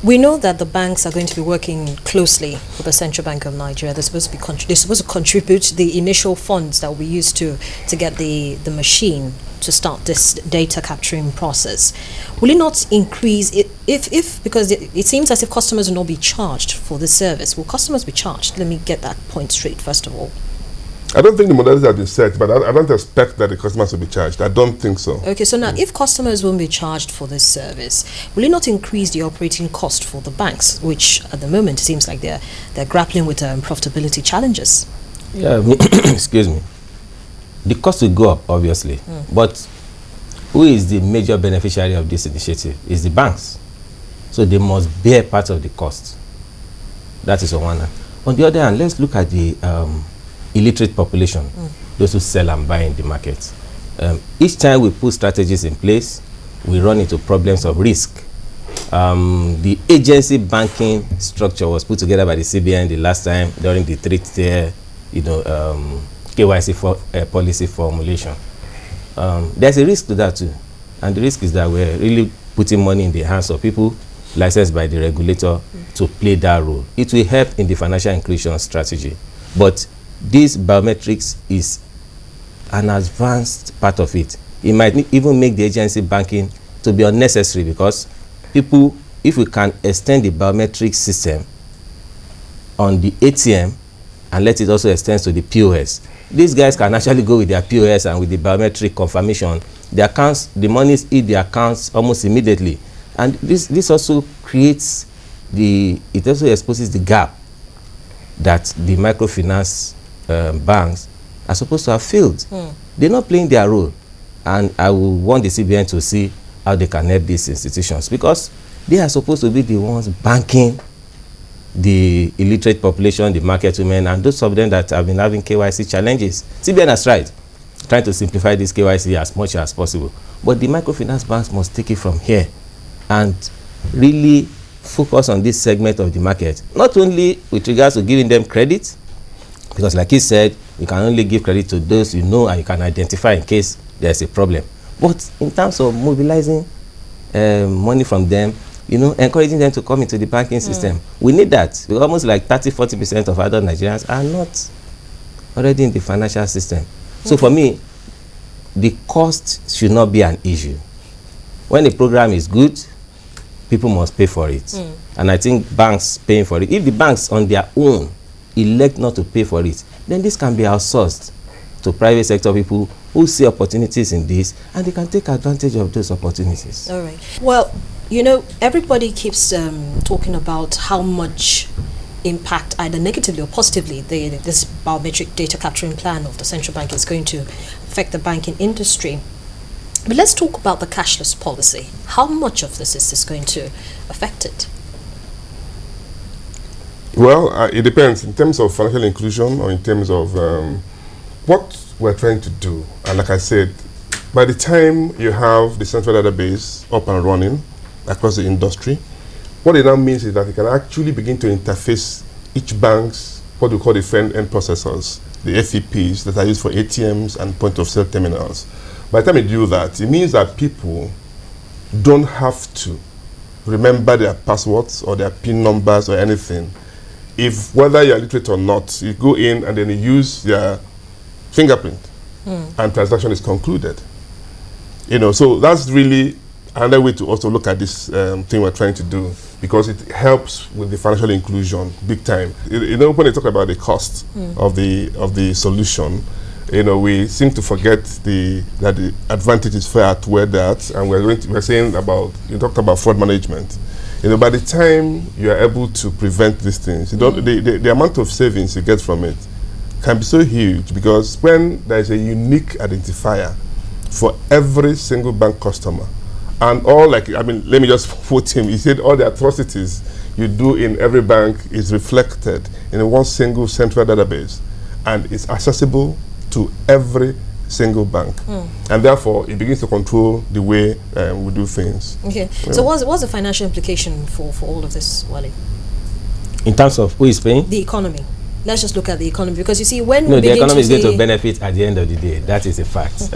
We know that the banks are going to be working closely with the Central Bank of Nigeria. They're supposed to be they're supposed to contribute the initial funds that we used to get the machine to start this data capturing process. Will it not increase it if because it seems as if customers will not be charged for this service? Will customers be charged? Let me get that point straight first of all. I don't think the modalities have been set, but I don't expect that the customers will be charged. I don't think so. Okay, so now if customers won't be charged for this service, will it not increase the operating cost for the banks, which at the moment seems like they're grappling with profitability challenges? Yeah, excuse me. The cost will go up, obviously, but who is the major beneficiary of this initiative? Is the banks. So they must bear part of the cost. That is on one hand. On the other hand, let's look at the illiterate population, those who sell and buy in the market. Each time we put strategies in place, we run into problems of risk. The agency banking structure was put together by the CBN the last time during the three-tier, KYC policy formulation. There's a risk to that too, and the risk is that we're really putting money in the hands of people licensed by the regulator to play that role. It will help in the financial inclusion strategy, but this biometrics is an advanced part of it. It might even make the agency banking to be unnecessary, because people, if we can extend the biometric system on the ATM and let it also extend to the POS, these guys can actually go with their POS and with the biometric confirmation, the accounts, the monies hit the accounts almost immediately. And this also creates it also exposes the gap that the microfinance banks are supposed to have filled. They're not playing their role, and I will want the CBN to see how they can help these institutions, because they are supposed to be the ones banking the illiterate population, the market women, and those of them that have been having KYC challenges. CBN has tried, trying to simplify this KYC as much as possible, but the microfinance banks must take it from here and really focus on this segment of the market, not only with regards to giving them credit, because like he said, you can only give credit to those you know and you can identify in case there's a problem. But in terms of mobilizing money from them, encouraging them to come into the banking system, we need that. Because almost like 30-40% of adult Nigerians are not already in the financial system. So for me, the cost should not be an issue. When the program is good, people must pay for it. And I think banks paying for it. If the banks on their own elect not to pay for it, then this can be outsourced to private sector people who see opportunities in this, and they can take advantage of those opportunities. All right. Well, everybody keeps talking about how much impact, either negatively or positively, this biometric data capturing plan of the central bank is going to affect the banking industry. But let's talk about the cashless policy. How much of this is going to affect it? Well, it depends in terms of financial inclusion or in terms of what we're trying to do. And like I said, by the time you have the central database up and running across the industry, what it now means is that you can actually begin to interface each bank's, what we call the front-end processors, the FEPs that are used for ATMs and point-of-sale terminals. By the time you do that, it means that people don't have to remember their passwords or their PIN numbers or anything. If whether you're literate or not, you go in and then you use their fingerprint and transaction is concluded. So that's really another way to also look at this thing we're trying to do, because it helps with the financial inclusion big time. When they talk about the cost of the solution, we seem to forget that the advantages far outweigh that, and we're saying about, you talked about fraud management. By the time you are able to prevent these things, the amount of savings you get from it can be so huge, because when there is a unique identifier for every single bank customer, and let me just quote him, he said all the atrocities you do in every bank is reflected in one single central database, and it's accessible to every single bank, and therefore it begins to control the way we do things. Okay, so what's the financial implication for all of this, Wale? In terms of who is paying? The economy. Let's just look at the economy, because you see, when the economy is going to benefit at the end of the day. That is a fact.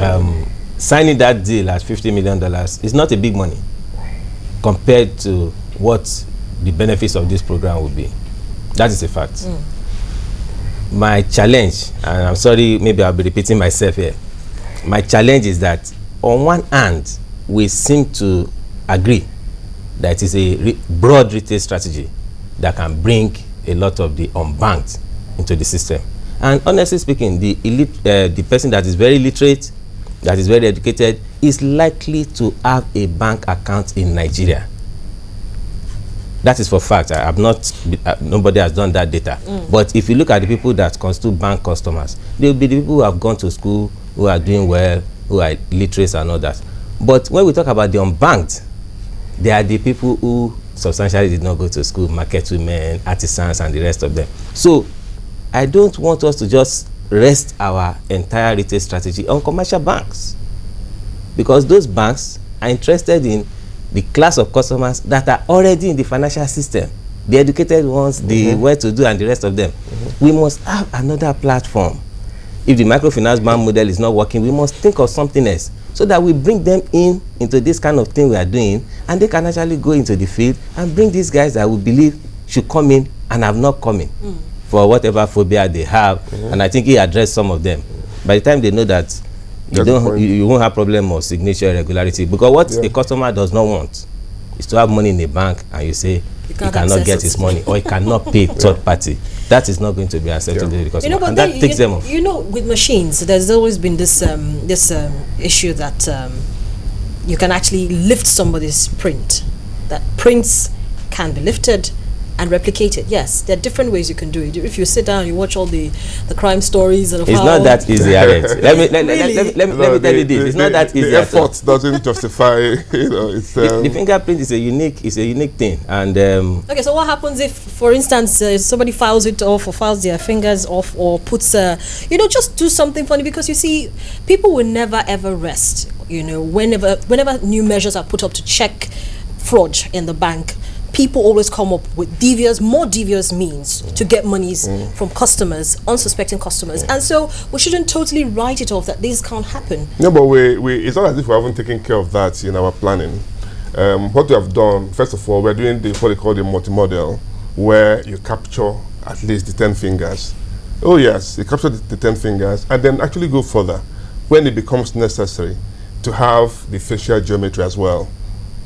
Signing that deal at $50 million is not a big money compared to what the benefits of this program will be. That is a fact. My challenge, and I'm sorry, maybe I'll be repeating myself here. My challenge is that on one hand, we seem to agree that it is a broad retail strategy that can bring a lot of the unbanked into the system. And honestly speaking, the person that is very literate, that is very educated, is likely to have a bank account in Nigeria. That is for fact. I have not, nobody has done that data. But if you look at the people that constitute bank customers, they will be the people who have gone to school, who are doing well, who are literate and all that. But when we talk about the unbanked, they are the people who substantially did not go to school, market women, artisans, and the rest of them. So I don't want us to just rest our entire retail strategy on commercial banks, because those banks are interested in the class of customers that are already in the financial system, the educated ones, the well-to-do, and the rest of them. We must have another platform. If the microfinance bank model is not working, we must think of something else, so that we bring them into this kind of thing we are doing, and they can actually go into the field and bring these guys that we believe should come in and have not come in for whatever phobia they have. And I think he addressed some of them. By the time they know that you won't have problem of signature irregularity, because what a customer does not want is to have money in a bank and you say he cannot get his money or he cannot pay third party. That is not going to be acceptable to the customer, but and that takes them off. With machines, there's always been this issue that you can actually lift somebody's print. That prints can be lifted and replicated. Yes, there are different ways you can do it. If you sit down and you watch all the crime stories and it's not that easy. Let me tell you this. It's not that easy. The effort doesn't justify. It's the fingerprint is a unique thing. And okay, so what happens if, for instance, somebody files it off or files their fingers off or puts just do something funny, because you see, people will never ever rest. Whenever new measures are put up to check fraud in the bank, people always come up with more devious means to get monies from customers, unsuspecting customers. And so we shouldn't totally write it off that this can't happen. No, but it's not as if we haven't taken care of that in our planning. What we have done, first of all, we're doing what they call the multi-model, where you capture at least the 10 fingers. Oh yes, you capture the 10 fingers, and then actually go further when it becomes necessary to have the facial geometry as well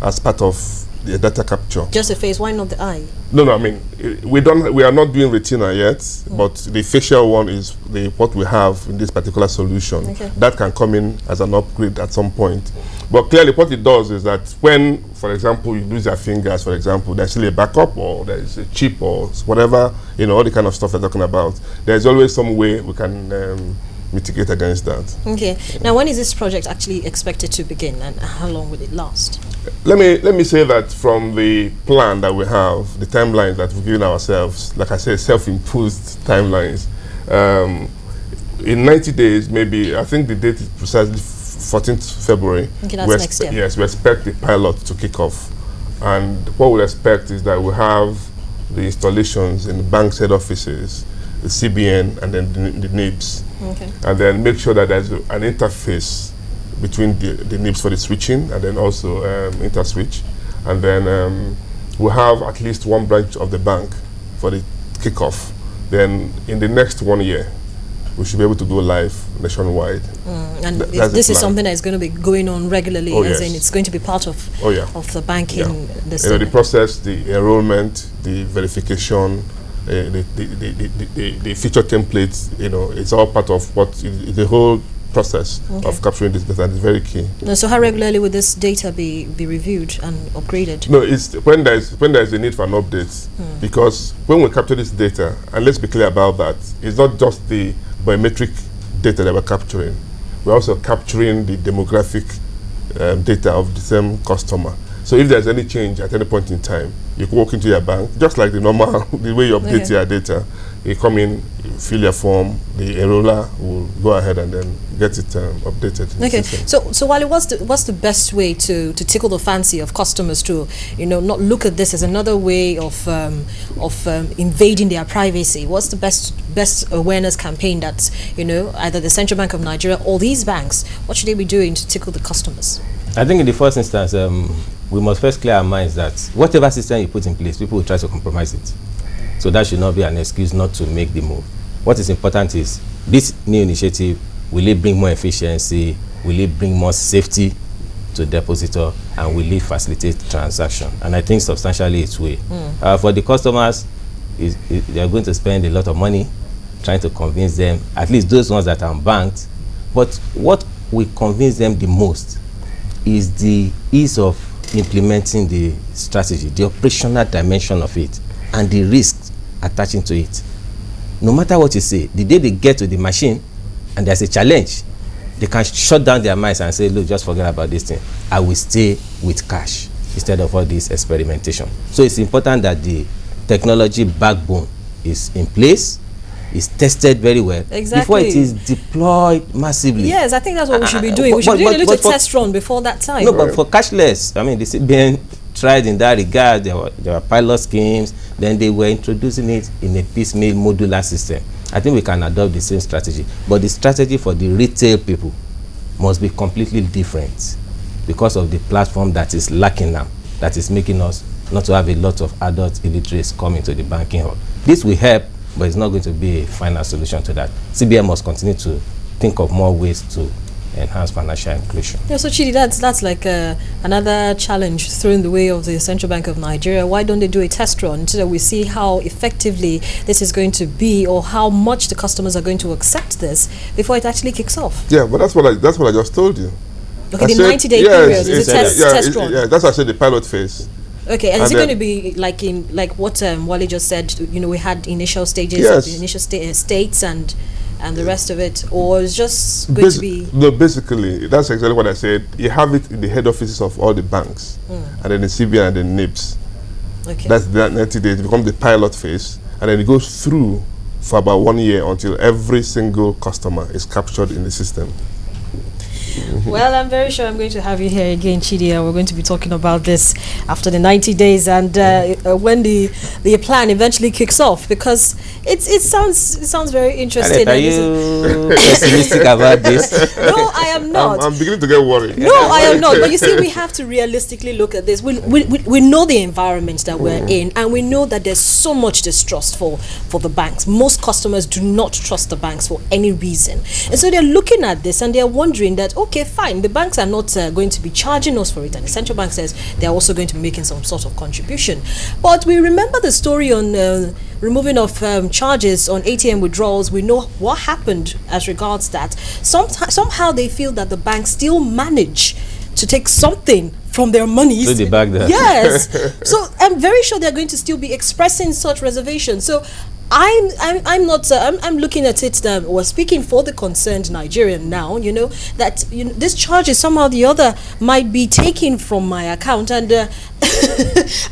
as part of the data capture. Just the face, why not the eye? No, I mean, we are not doing retina yet, but the facial one is what we have in this particular solution. Okay. That can come in as an upgrade at some point. But clearly what it does is that when, for example, you lose your fingers, for example, there's still a backup or there's a chip or whatever, all the kind of stuff we're talking about. There's always some way we can mitigate against that. Okay. Now, when is this project actually expected to begin, and how long will it last? Let me say that from the plan that we have, the timelines that we've given ourselves, like I said, self-imposed timelines. In 90 days, maybe, I think the date is precisely 14th February. Okay, that's next year. Yes, we expect the pilot to kick off. And what we'll expect is that we have the installations in the bank's head offices, the CBN, and then the NIBs. Okay. And then make sure that there's an interface between the NIBs for the switching, and then also inter-switch. And then we'll have at least one branch of the bank for the kickoff. Then in the next 1 year, we should be able to go live nationwide. And this is something that is going to be going on regularly, as in it's going to be part of the banking. The process, the enrollment, the verification, the feature templates, it's all part of the whole process of capturing this data. Is very key. So how regularly will this data be reviewed and upgraded? No, it's when there's a need for an update. Because when we capture this data, and let's be clear about that, it's not just the biometric data that we're capturing. We're also capturing the demographic data of the same customer. So if there's any change at any point in time, you can walk into your bank, just like the normal, the way you update your data. You come in, you fill your form, the enroller will go ahead and then get it updated. Okay, so Wale, what's the best way to tickle the fancy of customers to, not look at this as another way of invading their privacy? What's the best awareness campaign that, either the Central Bank of Nigeria or these banks, what should they be doing to tickle the customers? I think in the first instance, we must first clear our minds that whatever system you put in place, people will try to compromise it. So that should not be an excuse not to make the move. What is important is this new initiative, will it bring more efficiency? Will it bring more safety to depositor? And will it facilitate transaction? And I think substantially it will. For the customers, they are going to spend a lot of money trying to convince them, at least those ones that are banked. But what will convince them the most is the ease of implementing the strategy, the operational dimension of it, and the risks attaching to it. No matter what you say, the day they get to the machine and there's a challenge, they can shut down their minds and say, look, just forget about this thing. I will stay with cash instead of all this experimentation. So it's important that the technology backbone is in place, is tested very well before it is deployed massively. Yes, I think that's what we should be doing. We should be doing a little test run before that time. No, but for cashless, I mean, the CBN tried in that regard. There were pilot schemes. Then they were introducing it in a piecemeal modular system. I think we can adopt the same strategy. But the strategy for the retail people must be completely different because of the platform that is lacking now, that is making us not to have a lot of adult illiterates coming to the banking hall. This will help, but it's not going to be a final solution to that. CBN must continue to think of more ways to enhance financial inclusion. Yeah, so Chidi, that's like another challenge thrown in the way of the Central Bank of Nigeria. Why don't they do a test run so that we see how effectively this is going to be, or how much the customers are going to accept this before it actually kicks off? Yeah, but that's what I just told you. Okay, the 90-day period is a test run. Yeah, that's what I said, the pilot phase. Okay, and is it going to be like what Wale just said? You know, we had initial stages, the initial states, and the rest of it, or it's just going to be? No, basically, that's exactly what I said. You have it in the head offices of all the banks, and then the CBN and the NIPS. Okay. That's the 90 days. It becomes the pilot phase, and then it goes through for about 1 year until every single customer is captured in the system. Well, I'm very sure I'm going to have you here again, Chidi, and we're going to be talking about this after the 90 days and when the plan eventually kicks off, because it sounds very interesting. Annette, are you pessimistic about this? No, I am not. I'm beginning to get worried. No, I am not. But you see, we have to realistically look at this. We know the environment that we're in, and we know that there's so much distrust for the banks. Most customers do not trust the banks for any reason. And so they're looking at this and they're wondering that, okay, fine, the banks are not going to be charging us for it. And the central bank says they're also going to be making some sort of contribution. But we remember the story on removing of charges on ATM withdrawals. We know what happened as regards that. Somehow they feel that the banks still manage to take something from their money. To the back there. Yes. So I'm very sure they're going to still be expressing such reservations. So I'm not. I'm looking at it. We're speaking for the concerned Nigerian now. You know that this charge is somehow or the other might be taken from my account, and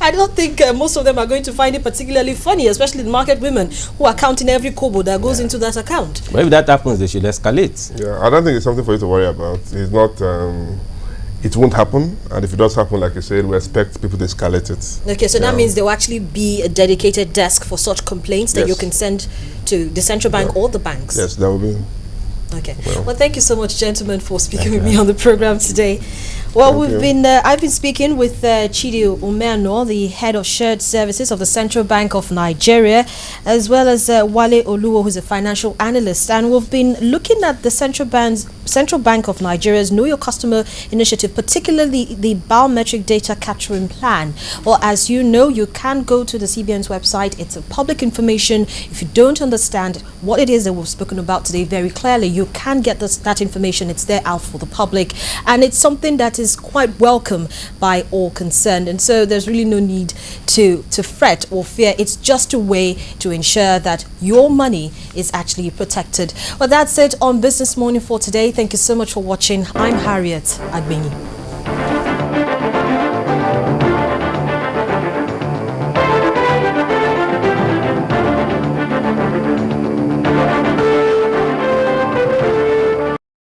I don't think most of them are going to find it particularly funny, especially the market women who are counting every kobo that goes into that account. But if that happens, they should escalate. Yeah, I don't think it's something for you to worry about. It's not. It won't happen, and if it does happen, like you said, we expect people to escalate it. Okay, so that means there will actually be a dedicated desk for such complaints that you can send to the central bank or the banks. Yes, that will be. Okay. Well, thank you so much, gentlemen, for speaking with me on the program today. Well, I've been speaking with Chidi Umeano, the head of shared services of the Central Bank of Nigeria, as well as Wale Oluwo, who's a financial analyst, and we've been looking at the Central Bank of Nigeria's Know Your Customer initiative, particularly the biometric data capturing plan. Well, as you know, you can go to the CBN's website. It's a public information. If you don't understand what it is that we've spoken about today very clearly, you can get that information. It's there out for the public, and it's something that is quite welcome by all concerned, and so there's really no need to fret or fear. It's just a way to ensure that your money is actually protected. Well, that's it on Business Morning for today. Thank you so much for watching. I'm Harriet Agbeni.